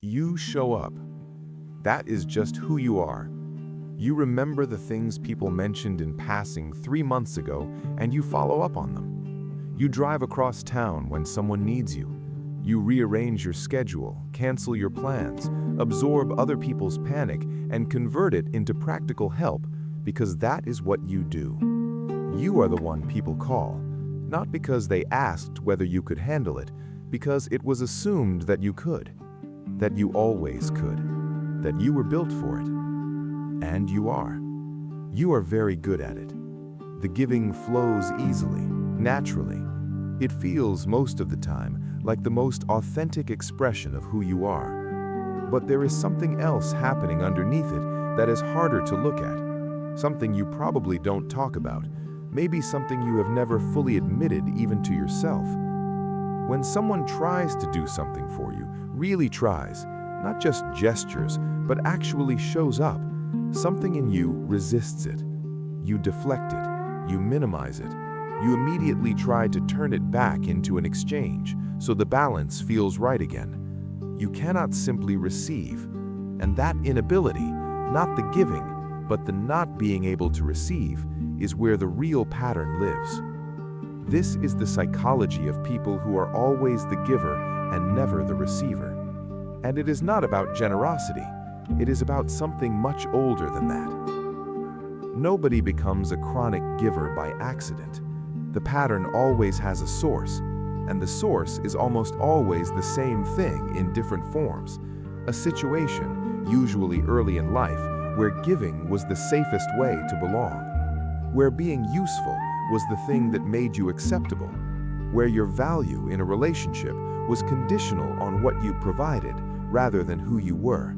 You show up. That is just who you are. You remember the things people mentioned in passing 3 months ago, and you follow up on them. You drive across town when someone needs you. You rearrange your schedule, cancel your plans, absorb other people's panic, and convert it into practical help because that is what you do. You are the one people call, not because they asked whether you could handle it, because it was assumed that you could, that you always could, that you were built for it. And you are. You are very good at it. The giving flows easily, naturally. It feels most of the time like the most authentic expression of who you are. But there is something else happening underneath it that is harder to look at. Something you probably don't talk about. Maybe something you have never fully admitted even to yourself. When someone tries to do something for you, really tries, not just gestures, but actually shows up, something in you resists it. You deflect it, you minimize it, you immediately try to turn it back into an exchange so the balance feels right again. You cannot simply receive, and that inability, not the giving, but the not being able to receive, is where the real pattern lives. This is the psychology of people who are always the giver and never the receiver. And it is not about generosity. It is about something much older than that. Nobody becomes a chronic giver by accident. The pattern always has a source, and the source is almost always the same thing in different forms. A situation, usually early in life, where giving was the safest way to belong, where being useful was the thing that made you acceptable, where your value in a relationship was conditional on what you provided rather than who you were.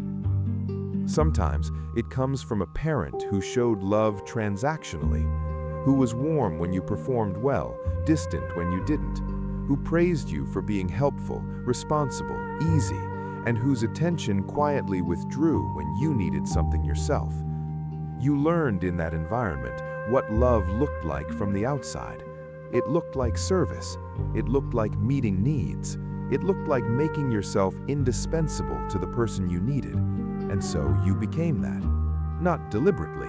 Sometimes it comes from a parent who showed love transactionally, who was warm when you performed well, distant when you didn't, who praised you for being helpful, responsible, easy, and whose attention quietly withdrew when you needed something yourself. You learned in that environment what love looked like from the outside. It looked like service. It looked like meeting needs. It looked like making yourself indispensable to the person you needed. And so you became that. Not deliberately,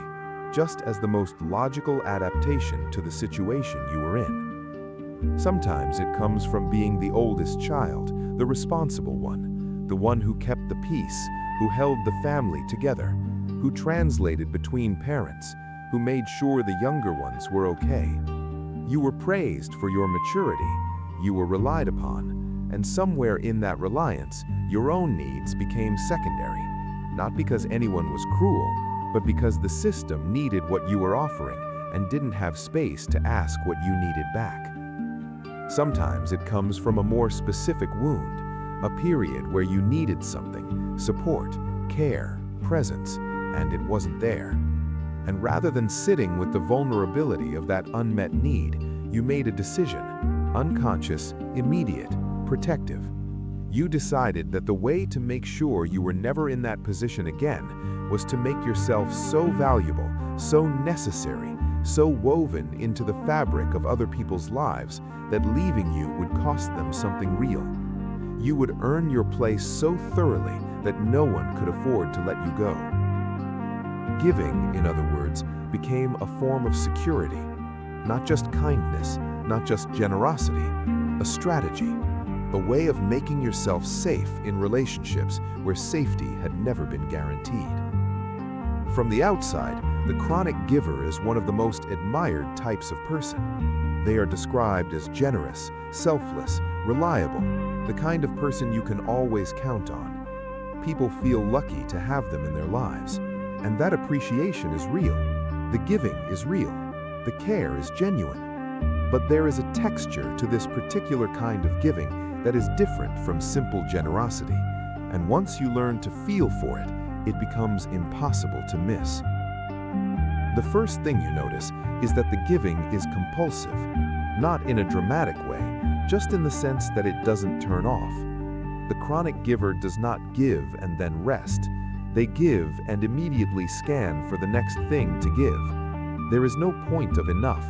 just as the most logical adaptation to the situation you were in. Sometimes it comes from being the oldest child, the responsible one, the one who kept the peace, who held the family together, who translated between parents, who made sure the younger ones were okay. You were praised for your maturity, you were relied upon, and somewhere in that reliance, your own needs became secondary, not because anyone was cruel, but because the system needed what you were offering and didn't have space to ask what you needed back. Sometimes it comes from a more specific wound, a period where you needed something, support, care, presence, and it wasn't there. And rather than sitting with the vulnerability of that unmet need, you made a decision, unconscious, immediate, protective. You decided that the way to make sure you were never in that position again was to make yourself so valuable, so necessary, so woven into the fabric of other people's lives that leaving you would cost them something real. You would earn your place so thoroughly that no one could afford to let you go. Giving, in other words, became a form of security, not just kindness, not just generosity, a strategy, a way of making yourself safe in relationships where safety had never been guaranteed. From the outside, the chronic giver is one of the most admired types of person. They are described as generous, selfless, reliable, the kind of person you can always count on. People feel lucky to have them in their lives, and that appreciation is real. The giving is real. The care is genuine. But there is a texture to this particular kind of giving that is different from simple generosity, and once you learn to feel for it, it becomes impossible to miss. The first thing you notice is that the giving is compulsive, not in a dramatic way, just in the sense that it doesn't turn off. The chronic giver does not give and then rest. They give and immediately scan for the next thing to give. There is no point of enough.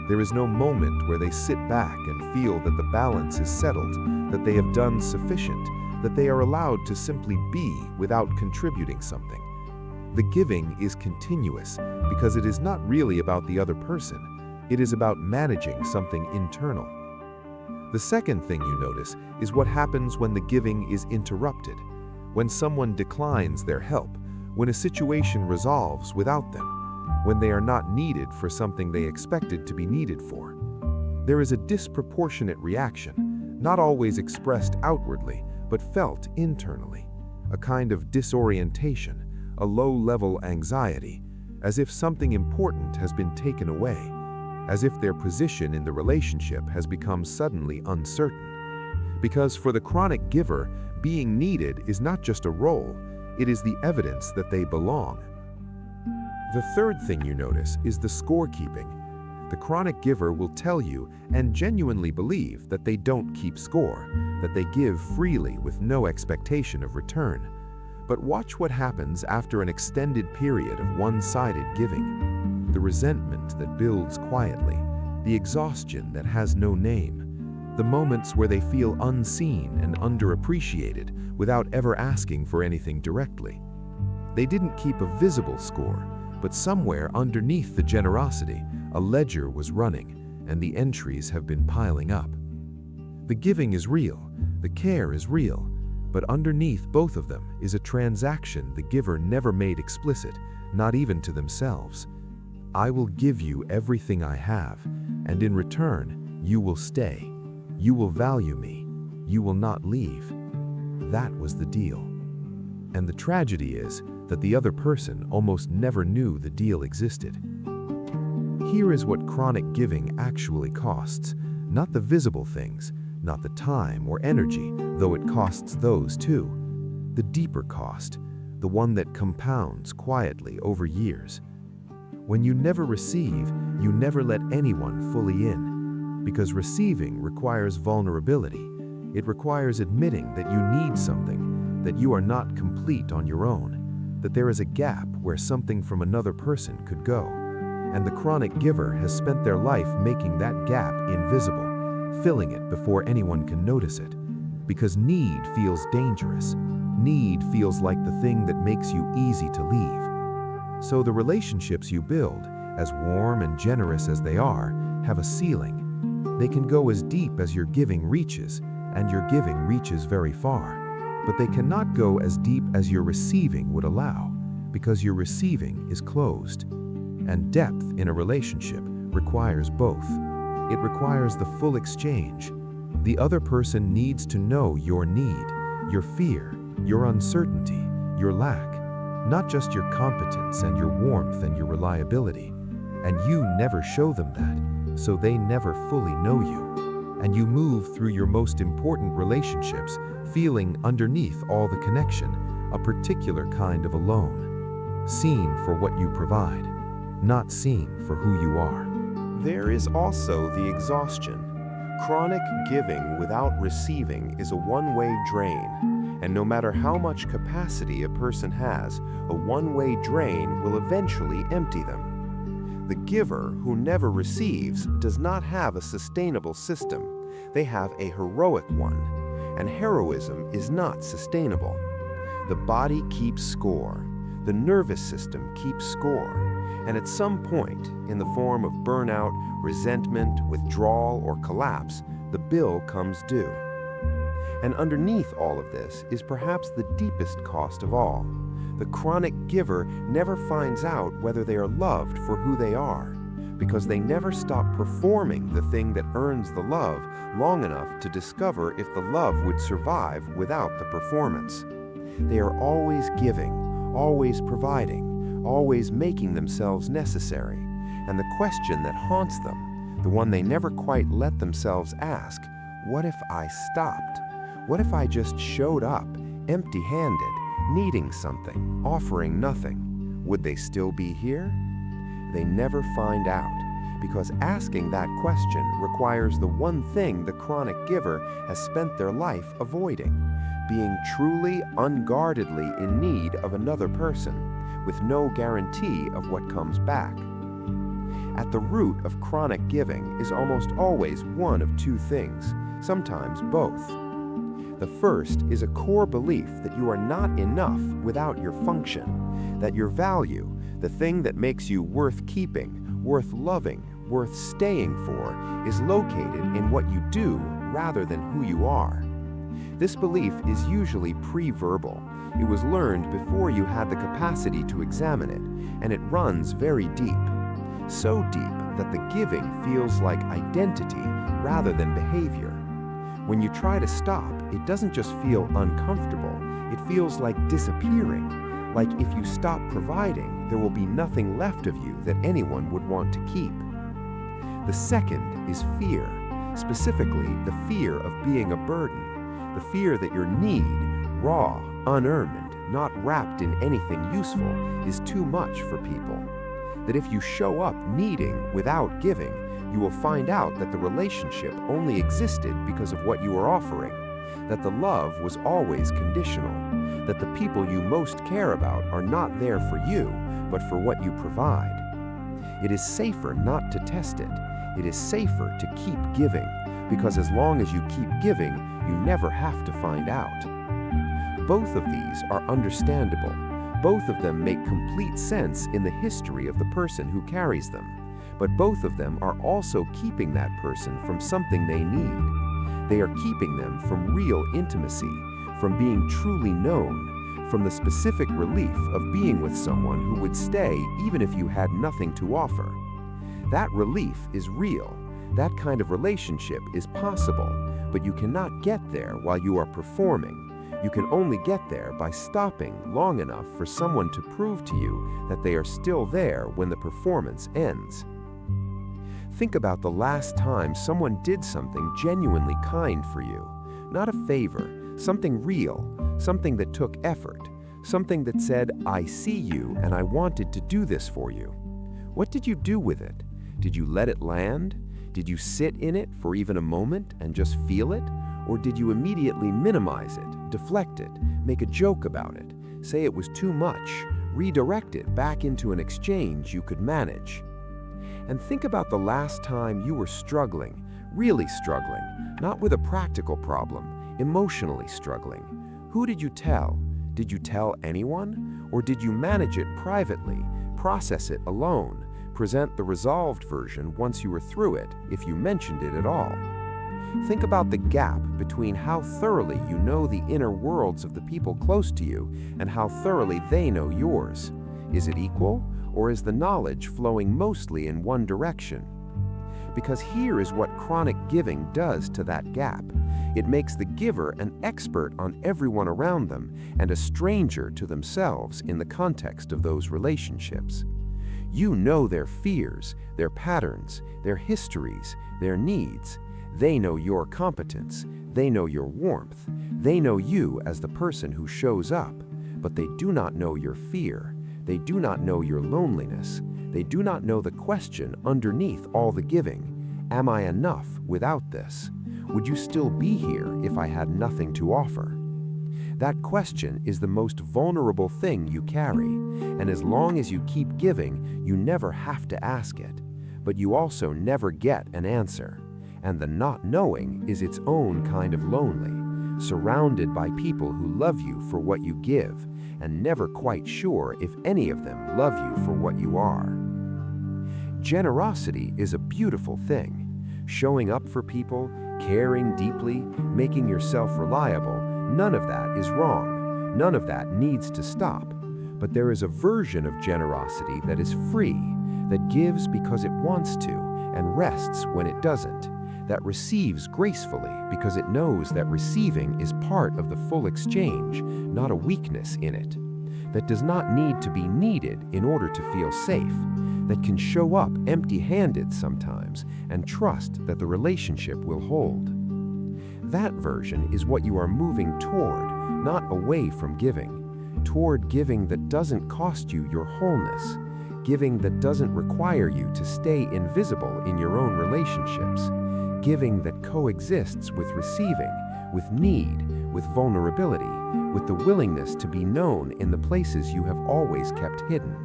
There is no moment where they sit back and feel that the balance is settled, that they have done sufficient, that they are allowed to simply be without contributing something. The giving is continuous because it is not really about the other person, it is about managing something internal. The second thing you notice is what happens when the giving is interrupted, when someone declines their help, when a situation resolves without them, when they are not needed for something they expected to be needed for. There is a disproportionate reaction, not always expressed outwardly, but felt internally, a kind of disorientation, a low-level anxiety, as if something important has been taken away, as if their position in the relationship has become suddenly uncertain. Because for the chronic giver, being needed is not just a role, it is the evidence that they belong. The third thing you notice is the scorekeeping. The chronic giver will tell you and genuinely believe that they don't keep score, that they give freely with no expectation of return. But watch what happens after an extended period of one-sided giving. The resentment that builds quietly, the exhaustion that has no name, the moments where they feel unseen and underappreciated without ever asking for anything directly. They didn't keep a visible score, but somewhere underneath the generosity, a ledger was running, and the entries have been piling up. The giving is real, the care is real, but underneath both of them is a transaction the giver never made explicit, not even to themselves. I will give you everything I have, and in return, you will stay. You will value me. You will not leave. That was the deal. And the tragedy is that the other person almost never knew the deal existed. Here is what chronic giving actually costs, not the visible things, not the time or energy, though it costs those too. The deeper cost, the one that compounds quietly over years. When you never receive, you never let anyone fully in, because receiving requires vulnerability. It requires admitting that you need something, that you are not complete on your own, that there is a gap where something from another person could go. And the chronic giver has spent their life making that gap invisible, filling it before anyone can notice it. Because need feels dangerous. Need feels like the thing that makes you easy to leave. So the relationships you build, as warm and generous as they are, have a ceiling. They can go as deep as your giving reaches, and your giving reaches very far. But they cannot go as deep as your receiving would allow, because your receiving is closed. And depth in a relationship requires both. It requires the full exchange. The other person needs to know your need, your fear, your uncertainty, your lack, not just your competence and your warmth and your reliability. And you never show them that, so they never fully know you. And you move through your most important relationships feeling underneath all the connection, a particular kind of alone. Seen for what you provide, not seen for who you are. There is also the exhaustion. Chronic giving without receiving is a one-way drain, and no matter how much capacity a person has, a one-way drain will eventually empty them. The giver who never receives does not have a sustainable system. They have a heroic one, and heroism is not sustainable. The body keeps score. The nervous system keeps score. And at some point, in the form of burnout, resentment, withdrawal, or collapse, the bill comes due. And underneath all of this is perhaps the deepest cost of all. The chronic giver never finds out whether they are loved for who they are, because they never stop performing the thing that earns the love long enough to discover if the love would survive without the performance. They are always giving, always providing, always making themselves necessary. And the question that haunts them, the one they never quite let themselves ask, what if I stopped? What if I just showed up, empty-handed, needing something, offering nothing? Would they still be here? They never find out, because asking that question requires the one thing the chronic giver has spent their life avoiding, being truly, unguardedly in need of another person, with no guarantee of what comes back. At the root of chronic giving is almost always one of two things, sometimes both. The first is a core belief that you are not enough without your function, that your value, the thing that makes you worth keeping, worth loving, worth staying for, is located in what you do rather than who you are. This belief is usually pre-verbal. It was learned before you had the capacity to examine it, and it runs very deep. So deep that the giving feels like identity rather than behavior. When you try to stop, it doesn't just feel uncomfortable, it feels like disappearing. Like if you stop providing, there will be nothing left of you that anyone would want to keep. The second is fear, specifically the fear of being a burden, the fear that your need, raw, unearned, not wrapped in anything useful, is too much for people. That if you show up needing without giving, you will find out that the relationship only existed because of what you were offering, that the love was always conditional, that the people you most care about are not there for you, but for what you provide. It is safer not to test it. It is safer to keep giving, because as long as you keep giving, you never have to find out. Both of these are understandable. Both of them make complete sense in the history of the person who carries them. But both of them are also keeping that person from something they need. They are keeping them from real intimacy, from being truly known, from the specific relief of being with someone who would stay even if you had nothing to offer. That relief is real. That kind of relationship is possible, but you cannot get there while you are performing. You can only get there by stopping long enough for someone to prove to you that they are still there when the performance ends. Think about the last time someone did something genuinely kind for you. Not a favor, something real, something that took effort, something that said, "I see you and I wanted to do this for you." What did you do with it? Did you let it land? Did you sit in it for even a moment and just feel it? Or did you immediately minimize it, deflect it, make a joke about it, say it was too much, redirect it back into an exchange you could manage? And think about the last time you were struggling, really struggling, not with a practical problem, emotionally struggling. Who did you tell? Did you tell anyone? Or did you manage it privately, process it alone, present the resolved version once you were through it, if you mentioned it at all? Think about the gap between how thoroughly you know the inner worlds of the people close to you and how thoroughly they know yours. Is it equal, or is the knowledge flowing mostly in one direction? Because here is what chronic giving does to that gap. It makes the giver an expert on everyone around them and a stranger to themselves in the context of those relationships. You know their fears, their patterns, their histories, their needs. They know your competence. They know your warmth. They know you as the person who shows up, but they do not know your fear. They do not know your loneliness. They do not know the question underneath all the giving. Am I enough without this? Would you still be here if I had nothing to offer? That question is the most vulnerable thing you carry, and as long as you keep giving, you never have to ask it. But you also never get an answer. And the not knowing is its own kind of lonely, surrounded by people who love you for what you give, and never quite sure if any of them love you for what you are. Generosity is a beautiful thing. Showing up for people, caring deeply, making yourself reliable, none of that is wrong. None of that needs to stop. But there is a version of generosity that is free, that gives because it wants to, and rests when it doesn't, that receives gracefully because it knows that receiving is part of the full exchange, not a weakness in it, that does not need to be needed in order to feel safe, that can show up empty-handed sometimes and trust that the relationship will hold. That version is what you are moving toward, not away from giving, toward giving that doesn't cost you your wholeness, giving that doesn't require you to stay invisible in your own relationships, giving that coexists with receiving, with need, with vulnerability, with the willingness to be known in the places you have always kept hidden.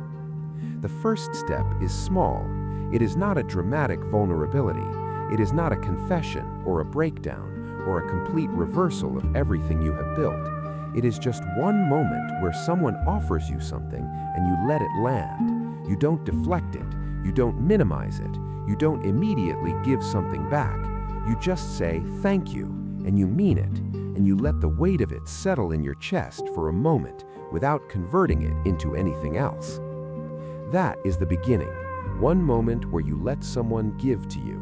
The first step is small. It is not a dramatic vulnerability. It is not a confession or a breakdown or a complete reversal of everything you have built. It is just one moment where someone offers you something and you let it land. You don't deflect it. You don't minimize it. You don't immediately give something back. You just say thank you, and you mean it, and you let the weight of it settle in your chest for a moment without converting it into anything else. That is the beginning. One moment where you let someone give to you.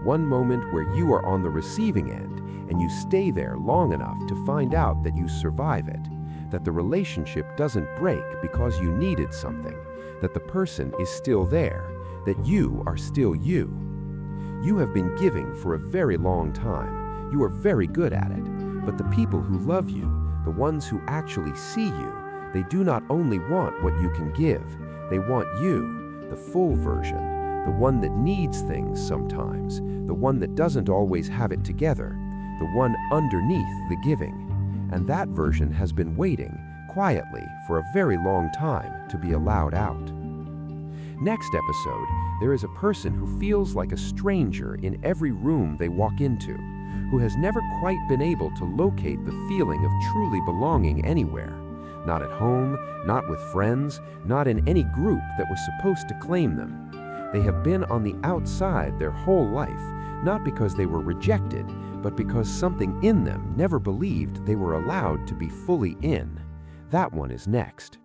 One moment where you are on the receiving end and you stay there long enough to find out that you survive it, that the relationship doesn't break because you needed something, that the person is still there, that you are still you. You have been giving for a very long time. You are very good at it. But the people who love you, the ones who actually see you, they do not only want what you can give, they want you, the full version, the one that needs things sometimes, the one that doesn't always have it together, the one underneath the giving. And that version has been waiting, quietly, for a very long time to be allowed out. Next episode, there is a person who feels like a stranger in every room they walk into, who has never quite been able to locate the feeling of truly belonging anywhere. Not at home, not with friends, not in any group that was supposed to claim them. They have been on the outside their whole life, not because they were rejected, but because something in them never believed they were allowed to be fully in. That one is next.